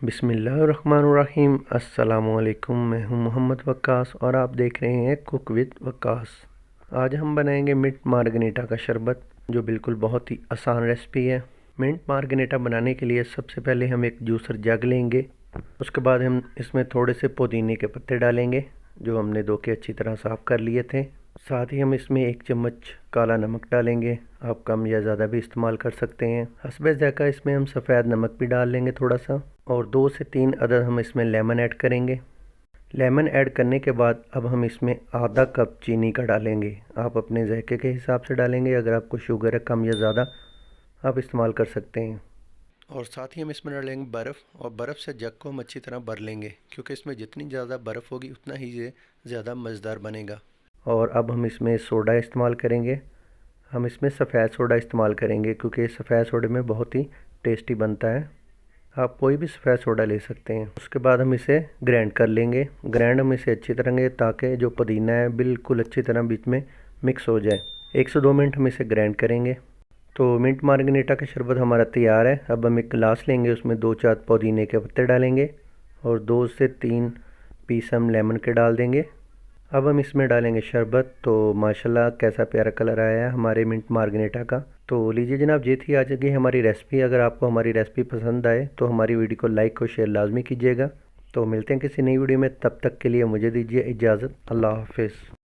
बिस्मिल्लाहिर्रहमानिर्रहीम। अस्सलामुअलैकुम। मैं हूं मोहम्मद वक्कास और आप देख रहे हैं कुक विद वक्कास। आज हम बनाएंगे मिंट मार्गरेटा का शरबत, जो बिल्कुल बहुत ही आसान रेसिपी है। मिंट मार्गरेटा बनाने के लिए सबसे पहले हम एक जूसर जग लेंगे। उसके बाद हम इसमें थोड़े से पुदीने के पत्ते डालेंगे, जो हमने धो के अच्छी तरह साफ़ कर लिए थे। साथ ही हम इसमें 1 चम्मच काला नमक डालेंगे। आप कम या ज़्यादा भी इस्तेमाल कर सकते हैं। हस्बे ज़ायक़ा इसमें हम सफ़ेद नमक भी डाल लेंगे थोड़ा सा, और 2 से 3 अदद हम इसमें लेमन ऐड करेंगे। लेमन ऐड करने के बाद अब हम इसमें आधा कप चीनी का डालेंगे। आप अपने ज़ायक़े के हिसाब से डालेंगे। अगर आपको शुगर है कम या ज़्यादा आप इस्तेमाल कर सकते हैं। और साथ ही हम इसमें डालेंगे बर्फ़, और बर्फ़ से जग को हम अच्छी तरह भर लेंगे, क्योंकि इसमें जितनी ज़्यादा बर्फ़ होगी उतना ही ये ज़्यादा मज़ेदार बनेगा। और अब हम इसमें सोडा इस्तेमाल करेंगे। हम इसमें सफ़ेद सोडा इस्तेमाल करेंगे, क्योंकि सफ़ेद सोडे में बहुत ही टेस्टी बनता है। आप कोई भी सफ़ेद सोडा ले सकते हैं। उसके बाद हम इसे ग्राइंड कर लेंगे। ग्राइंड हम इसे अच्छी तरह ताकि जो पुदीना है बिल्कुल अच्छी तरह बीच में मिक्स हो जाए। 1 से 2 मिनट हम इसे ग्राइंड करेंगे। तो मिंट मार्गरेटा का शरबत हमारा तैयार है। अब हम एक गिलास लेंगे, उसमें 2-4 पुदीने के पत्ते डालेंगे और 2 से 3 पीस हम लेमन के डाल देंगे। अब हम इसमें डालेंगे शरबत। तो माशाल्लाह कैसा प्यारा कलर आया है हमारे मिंट मार्गरेटा का। तो लीजिए जनाब, ये थी आज की हमारी रेसिपी। अगर आपको हमारी रेसिपी पसंद आए तो हमारी वीडियो को लाइक और शेयर लाजमी कीजिएगा। तो मिलते हैं किसी नई वीडियो में, तब तक के लिए मुझे दीजिए इजाज़त। अल्लाह हाफिज़।